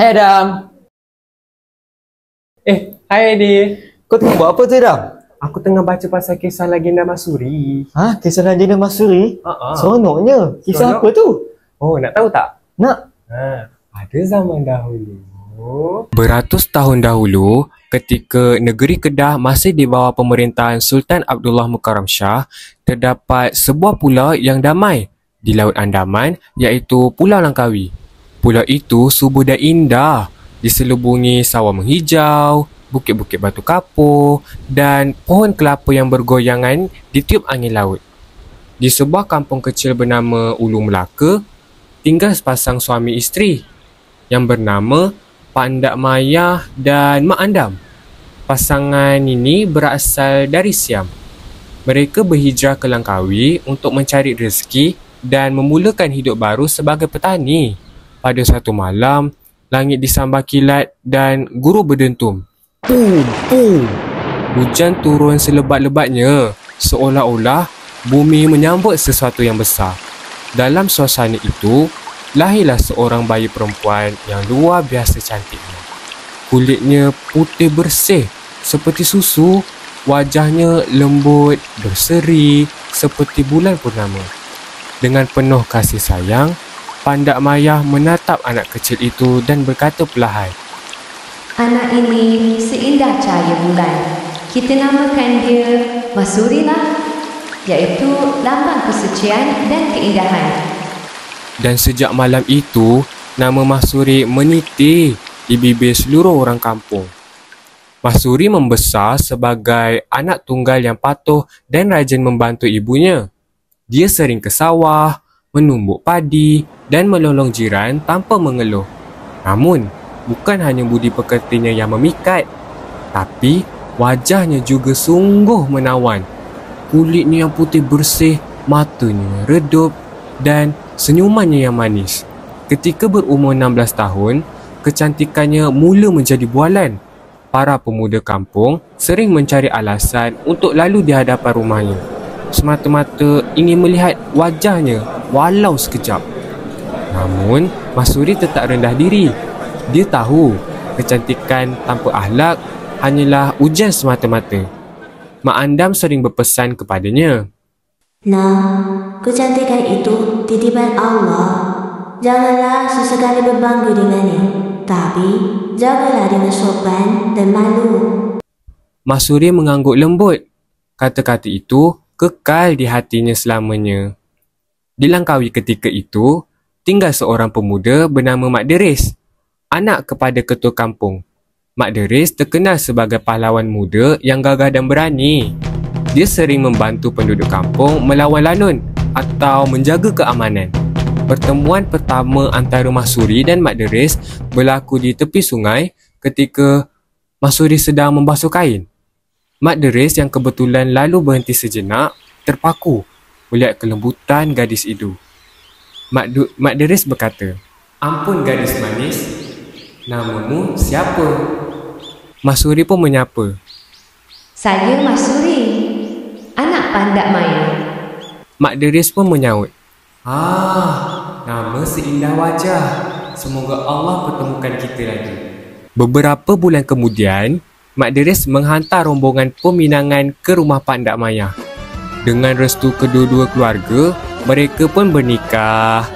Hai Adam. Hai Adi. Kau tengah buat apa tu Adam? Aku tengah baca pasal kisah legenda Masuri. Kisah legenda Masuri? Ha. Seronoknya. Kisah Seronok. apa tu? Oh, nak tahu tak? Nak. Pada zaman dahulu. Beratus tahun dahulu, ketika negeri Kedah masih di bawah pemerintahan Sultan Abdullah Mukarram Shah, terdapat sebuah pulau yang damai di Laut Andaman, iaitu Pulau Langkawi. Pulau itu subur dan indah, diselubungi sawah menghijau, bukit-bukit batu kapur dan pohon kelapa yang bergoyangan ditiup angin laut. Di sebuah kampung kecil bernama Ulu Melaka, tinggal sepasang suami isteri yang bernama Pak Ndak Mayah dan Mak Andam. Pasangan ini berasal dari Siam. Mereka berhijrah ke Langkawi untuk mencari rezeki dan memulakan hidup baru sebagai petani. Pada satu malam, langit disambar kilat dan guru berdentum. Pum, pum. Hujan turun selebat-lebatnya, seolah-olah bumi menyambut sesuatu yang besar. Dalam suasana itu, lahirlah seorang bayi perempuan yang luar biasa cantiknya. Kulitnya putih bersih seperti susu, wajahnya lembut berseri seperti bulan purnama. Dengan penuh kasih sayang, Pak Ndak Mayah menatap anak kecil itu dan berkata perlahan, "Anak ini seindah cahaya bulan. Kita namakan dia Masuri lah, iaitu lambang kesucian dan keindahan." Dan sejak malam itu, nama Masuri meniti di bibir seluruh orang kampung. Masuri membesar sebagai anak tunggal yang patuh dan rajin membantu ibunya. Dia sering ke sawah, menumbuk padi dan menolong jiran tanpa mengeluh. Namun, bukan hanya budi pekertinya yang memikat, tapi wajahnya juga sungguh menawan. Kulitnya yang putih bersih, matanya redup dan senyumannya yang manis. Ketika berumur 16 tahun, kecantikannya mula menjadi bualan. Para pemuda kampung sering mencari alasan untuk lalu di hadapan rumahnya, semata-mata ingin melihat wajahnya walau sekejap. Namun, Masuri tetap rendah diri. Dia tahu kecantikan tanpa akhlak hanyalah ujian semata-mata. Mak Andam sering berpesan kepadanya, "Nah, kecantikan itu titipan Allah. Janganlah sesekali berbangga dengannya, tapi jagalah dengan sopan dan malu." Masuri mengangguk lembut. Kata-kata itu kekal di hatinya selamanya. Di Langkawi ketika itu, tinggal seorang pemuda bernama Mak Deris, anak kepada ketua kampung. Mak Deris terkenal sebagai pahlawan muda yang gagah dan berani. Dia sering membantu penduduk kampung melawan lanun atau menjaga keamanan. Pertemuan pertama antara Masuri dan Mak Deris berlaku di tepi sungai ketika Masuri sedang membasuh kain. Mak Deris yang kebetulan lalu berhenti sejenak, terpaku melihat kelembutan gadis itu. Mak Deris berkata, "Ampun gadis manis, namamu siapa?" Masuri pun menyapa, "Saya Masuri, anak Pak Ndak Mayah." Mak Deris pun menyaut, nama seindah wajah. Semoga Allah pertemukan kita lagi." Beberapa bulan kemudian, Mak Deris menghantar rombongan peminangan ke rumah Pak Ndak Mayah. Dengan restu kedua-dua keluarga, mereka pun bernikah.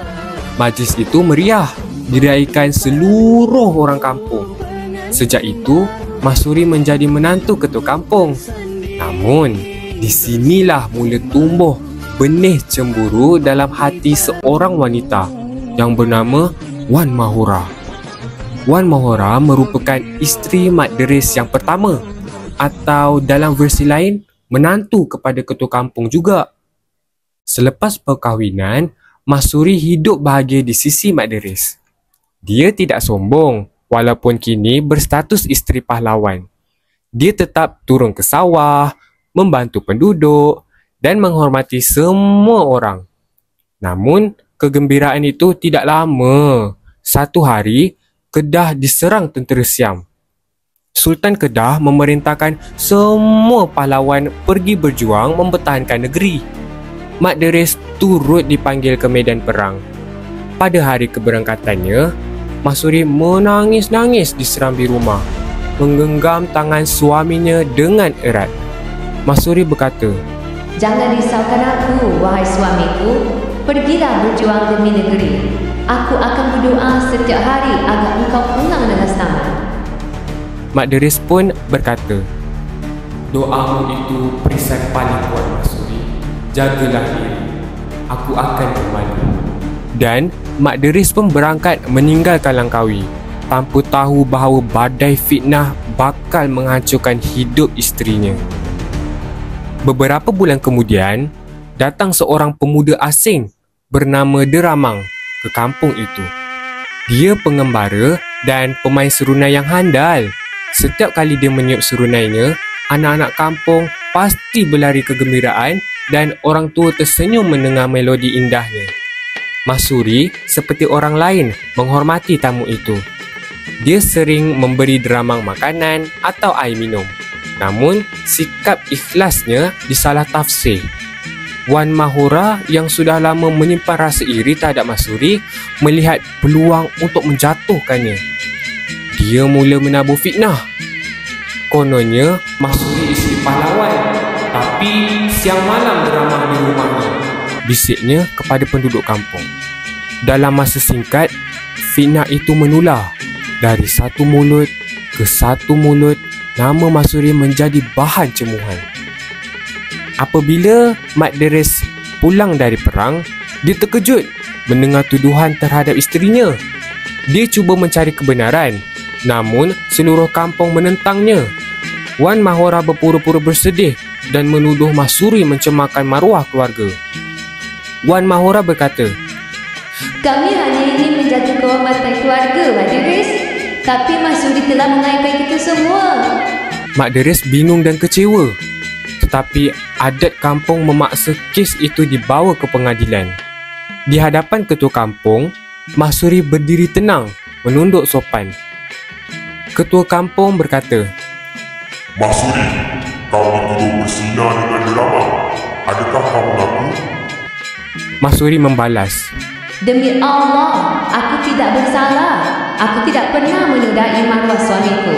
Majlis itu meriah, diraikan seluruh orang kampung. Sejak itu, Masuri menjadi menantu ketua kampung. Namun, di sinilah mula tumbuh benih cemburu dalam hati seorang wanita yang bernama Wan Mahura. Wan Mahura merupakan isteri Mak Deris yang pertama, atau dalam versi lain, menantu kepada ketua kampung juga. Selepas perkahwinan, Masuri hidup bahagia di sisi Mak Deris. Dia tidak sombong walaupun kini berstatus isteri pahlawan. Dia tetap turun ke sawah, membantu penduduk dan menghormati semua orang. Namun, kegembiraan itu tidak lama. Satu hari, Kedah diserang tentera Siam. Sultan Kedah memerintahkan semua pahlawan pergi berjuang mempertahankan negeri. Mak Deris turut dipanggil ke medan perang. Pada hari keberangkatannya, Mahsuri menangis-nangis di serambi rumah, menggenggam tangan suaminya dengan erat. Mahsuri berkata, Jangan risaukan aku, wahai suamiku. Pergilah berjuang demi negeri. Aku akan berdoa setiap hari agar engkau pulang dengan selamat. Mak Deris pun berkata, Doamu itu perisai paling kuat, Mahsuri. Jagalah diri. Aku akan kembali. Dan Mak Deris pun berangkat meninggalkan Langkawi tanpa tahu bahawa badai fitnah bakal menghancurkan hidup isterinya. Beberapa bulan kemudian, datang seorang pemuda asing bernama Deramang ke kampung itu. Dia pengembara dan pemain serunai yang handal. Setiap kali dia meniup serunainya, anak-anak kampung pasti berlari kegembiraan dan orang tua tersenyum mendengar melodi indahnya. Mahsuri seperti orang lain menghormati tamu itu. Dia sering memberi Deramang makanan atau air minum. Namun, sikap ikhlasnya disalah tafsir. Wan Mahora yang sudah lama menyimpan rasa iri terhadap Mahsuri melihat peluang untuk menjatuhkannya. Dia mula menabur fitnah. Kononnya, Mahsuri isteri pahlawan, tapi siang malam beramah di rumahnya, bisiknya kepada penduduk kampung. Dalam masa singkat, fitnah itu menular. Dari satu mulut ke satu mulut, nama Mahsuri menjadi bahan cemuhan. Apabila Mak Deris pulang dari perang, dia terkejut mendengar tuduhan terhadap isterinya. Dia cuba mencari kebenaran, namun seluruh kampung menentangnya. Wan Mahora berpura-pura bersedih dan menuduh Mahsuri mencemarkan maruah keluarga. Wan Mahora berkata, Kami hanya ingin menjaga kehormatan keluarga, Mak Deris. Tapi Mahsuri telah mengaibkan kita semua. Mak Deris bingung dan kecewa. Tetapi adat kampung memaksa kes itu dibawa ke pengadilan. Di hadapan ketua kampung, Mahsuri berdiri tenang, menunduk sopan. Ketua kampung berkata, Mahsuri, kau dituduh berzina dengan Deramang. Adakah kau mengaku? Mahsuri membalas, Demi Allah, aku tidak bersalah. Aku tidak pernah menodai maruah suamiku.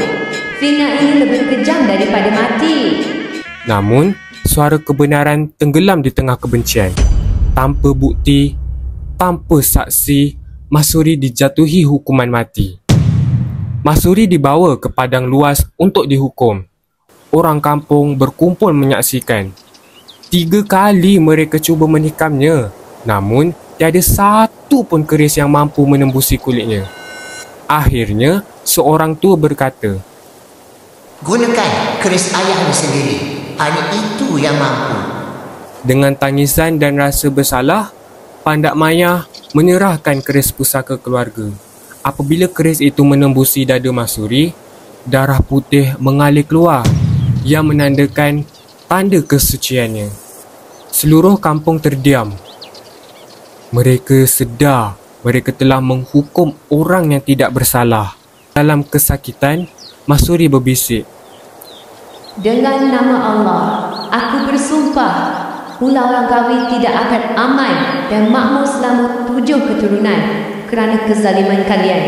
Fitnah ini lebih kejam daripada mati. Namun, suara kebenaran tenggelam di tengah kebencian. Tanpa bukti, tanpa saksi, Mahsuri dijatuhi hukuman mati. Mahsuri dibawa ke padang luas untuk dihukum. Orang kampung berkumpul menyaksikan. 3 kali mereka cuba menikamnya, namun tiada satu pun keris yang mampu menembusi kulitnya. Akhirnya, seorang tua berkata, Gunakan keris ayahmu sendiri. Hanya itu yang mampu. Dengan tangisan dan rasa bersalah, Pandak Maya menyerahkan keris pusaka keluarga. Apabila keris itu menembusi dada Mahsuri, darah putih mengalir keluar yang menandakan tanda kesuciannya. Seluruh kampung terdiam. Mereka sedar mereka telah menghukum orang yang tidak bersalah. Dalam kesakitan, Mahsuri berbisik, Dengan nama Allah, aku bersumpah, Pulau Langkawi tidak akan aman dan makmur selama 7 keturunan kerana kezaliman kalian.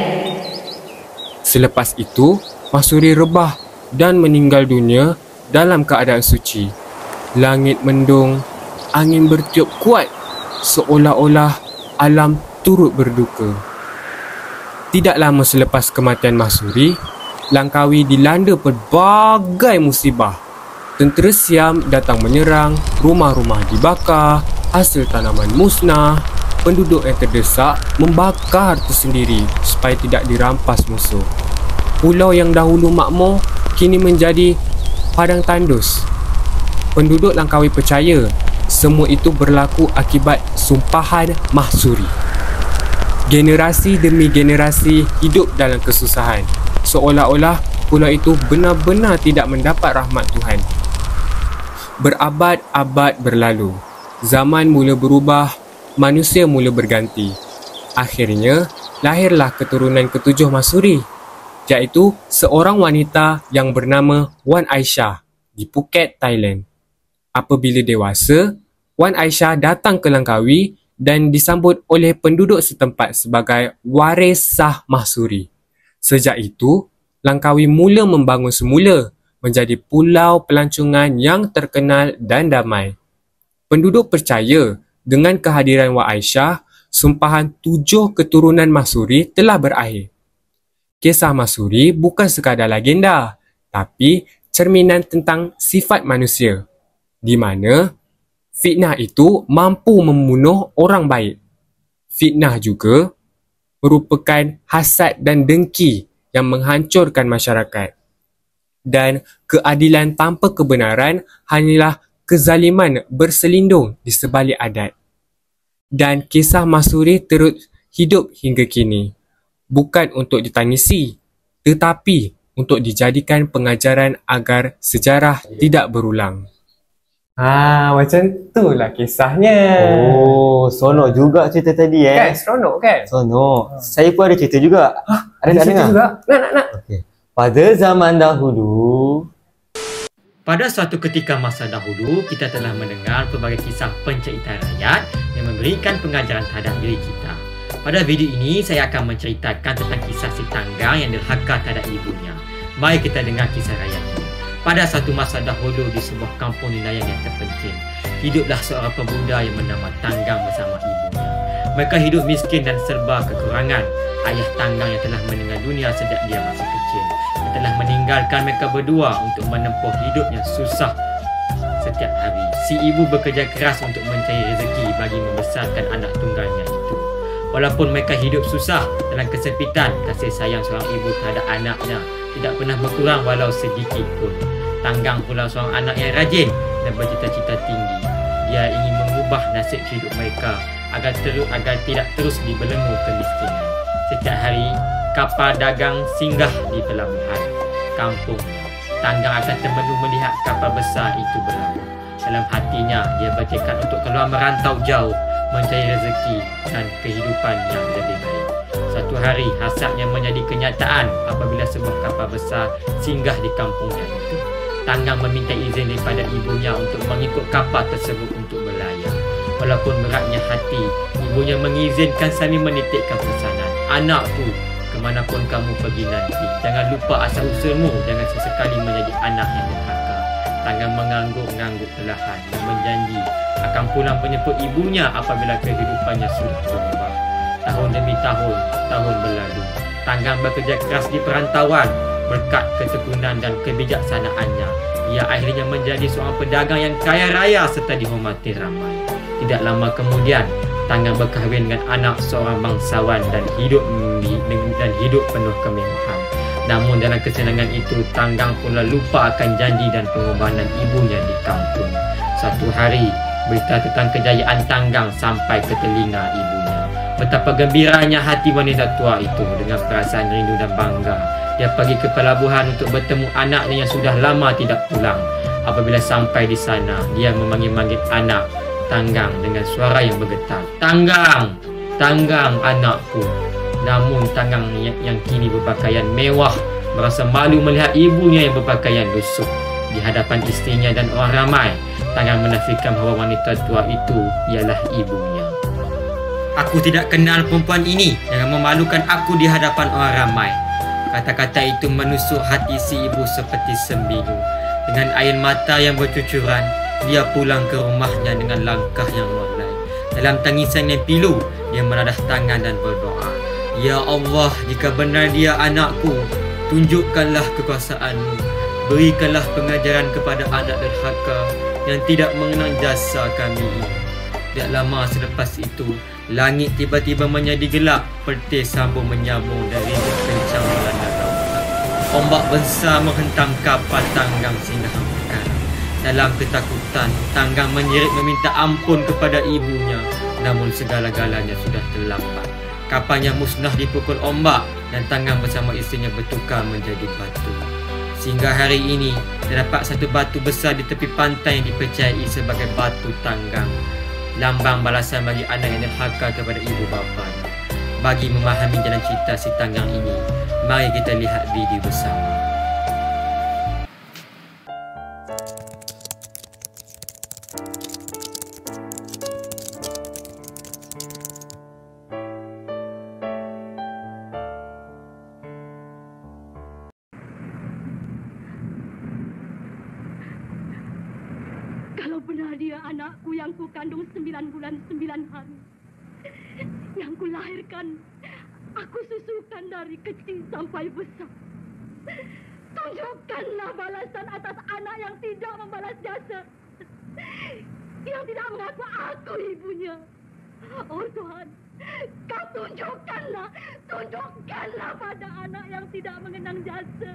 Selepas itu, Mahsuri rebah dan meninggal dunia dalam keadaan suci. Langit mendung, angin bertiup kuat, seolah-olah alam turut berduka. Tidak lama selepas kematian Mahsuri, Langkawi dilanda pelbagai musibah. Tentera Siam datang menyerang, rumah-rumah dibakar, hasil tanaman musnah, penduduk yang terdesak membakar harta sendiri supaya tidak dirampas musuh. Pulau yang dahulu makmur kini menjadi padang tandus. Penduduk Langkawi percaya semua itu berlaku akibat sumpahan Mahsuri. Generasi demi generasi hidup dalam kesusahan, seolah-olah pulau itu benar-benar tidak mendapat rahmat Tuhan. Berabad-abad berlalu, zaman mula berubah, manusia mula berganti. Akhirnya, lahirlah keturunan ketujuh Mahsuri, iaitu seorang wanita yang bernama Wan Aisyah di Phuket, Thailand. Apabila dewasa, Wan Aisyah datang ke Langkawi dan disambut oleh penduduk setempat sebagai waris sah Mahsuri. Sejak itu, Langkawi mula membangun semula menjadi pulau pelancongan yang terkenal dan damai. Penduduk percaya dengan kehadiran Wak Aisyah, sumpahan 7 keturunan Mahsuri telah berakhir. Kisah Mahsuri bukan sekadar legenda, tapi cerminan tentang sifat manusia, di mana fitnah itu mampu membunuh orang baik. Fitnah juga merupakan hasad dan dengki yang menghancurkan masyarakat. Dan keadilan tanpa kebenaran hanyalah kezaliman berselindung di sebalik adat. Dan kisah Mahsuri terus hidup hingga kini. Bukan untuk ditangisi, tetapi untuk dijadikan pengajaran agar sejarah tidak berulang. Macam tu lah kisahnya. Oh, seronok juga cerita tadi Kan, seronok kan? Seronok. Saya pun ada cerita juga. Ada nak dengar? juga? Nak. Okey. Pada zaman dahulu, Pada suatu ketika masa dahulu, kita telah mendengar pelbagai kisah penceritaan rakyat yang memberikan pengajaran terhadap diri kita. Pada video ini, saya akan menceritakan tentang kisah si Tanggang yang derhaka terhadap ibunya. Mari kita dengar kisah rakyat ini. Pada satu masa dahulu di sebuah kampung nelayan yang terpencil, hiduplah seorang pemuda yang bernama Tanggang bersama ibunya. Mereka hidup miskin dan serba kekurangan. Ayah Tanggang yang telah meninggal dunia sejak dia masih kecil, yang telah meninggalkan mereka berdua untuk menempuh hidup yang susah setiap hari. Si ibu bekerja keras untuk mencari rezeki bagi membesarkan anak tunggalnya itu. Walaupun mereka hidup susah dalam kesempitan, kasih sayang seorang ibu terhadap anaknya tidak pernah berkurang walau sedikit pun. Tanggang pula seorang anak yang rajin dan bercita-cita tinggi. Dia ingin mengubah nasib hidup mereka agar tidak terus dibelenggu kemiskinan. Setiap hari, kapal dagang singgah di pelabuhan kampung. Tanggang akan termenung melihat kapal besar itu berlalu. Dalam hatinya, dia bertekad untuk keluar merantau jauh, mencari rezeki dan kehidupan yang lebih baik. Satu hari, hasratnya menjadi kenyataan apabila sebuah kapal besar singgah di kampungnya itu. Tanggang meminta izin daripada ibunya untuk mengikut kapal tersebut untuk berlayar. Walaupun beratnya hati, ibunya mengizinkan sambil menitikkan pesanan. Anakku, kemanapun kamu pergi nanti, jangan lupa asal usulmu, jangan sesekali menjadi anak yang derhaka. Tanggang mengangguk-angguk perlahan dan berjanji akan pulang menjemput ibunya apabila kehidupannya sudah berubah. Tahun demi tahun, tahun berlalu. Tanggang bekerja keras di perantauan. Berkat ketekunan dan kebijaksanaannya, ia akhirnya menjadi seorang pedagang yang kaya raya serta dihormati ramai. Tidak lama kemudian, Tanggang berkahwin dengan anak seorang bangsawan dan hidup penuh kemewahan. Namun dalam kesenangan itu, Tanggang pula lupa akan janji dan pengorbanan ibunya di kampung. Satu hari, berita tentang kejayaan Tanggang sampai ke telinga ibunya. Betapa gembiranya hati wanita tua itu dengan perasaan rindu dan bangga. Dia pergi ke pelabuhan untuk bertemu anaknya yang sudah lama tidak pulang. Apabila sampai di sana, dia memanggil-manggil anak Tanggang dengan suara yang bergetar. Tanggang! Tanggang anakku! Namun Tanggang yang kini berpakaian mewah merasa malu melihat ibunya yang berpakaian lusuh. Di hadapan istrinya dan orang ramai, Tanggang menafikan bahawa wanita tua itu ialah ibunya. Aku tidak kenal perempuan ini, jangan memalukan aku di hadapan orang ramai. Kata-kata itu menusuk hati si ibu seperti sembilu. Dengan air mata yang bercucuran, dia pulang ke rumahnya dengan langkah yang molai. Dalam tangisan yang pilu, dia menadah tangan dan berdoa. Ya Allah, jika benar dia anakku, tunjukkanlah kekuasaanmu. Berikanlah pengajaran kepada anak derhaka yang tidak mengenal jasa kami. Tak lama selepas itu, langit tiba-tiba menjadi gelap. Petir sambung menyambung dari kencang melanda lautan. Ombak besar menghentam kapal Tanggang singgah perkara. Dalam ketakutan, Tanggang menjerit meminta ampun kepada ibunya. Namun segala-galanya sudah terlambat. Kapalnya musnah dipukul ombak dan Tanggang bersama isterinya bertukar menjadi batu. Sehingga hari ini, terdapat satu batu besar di tepi pantai yang dipercayai sebagai batu Tanggang. Lambang balasan bagi anak yang derhaka kepada ibu bapanya. Bagi memahami jalan cerita si Tanggang ini, mari kita lihat video bersama. benar dia anakku yang ku kandung 9 bulan 9 hari. Yang ku lahirkan, aku susukan dari kecil sampai besar. Tunjukkanlah balasan atas anak yang tidak membalas jasa, yang tidak mengaku aku ibunya. Oh Tuhan, kau tunjukkanlah pada anak yang tidak mengenang jasa.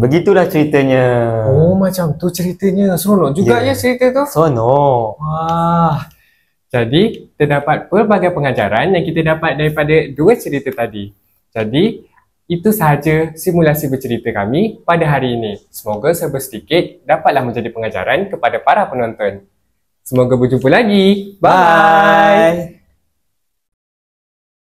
Begitulah ceritanya. Oh, macam tu ceritanya. Seronok juga ya cerita tu. Seronok. Wah. Jadi, terdapat pelbagai pengajaran yang kita dapat daripada dua cerita tadi. Jadi, itu sahaja simulasi bercerita kami pada hari ini. Semoga sedikit dapatlah menjadi pengajaran kepada para penonton. Semoga berjumpa lagi. Bye.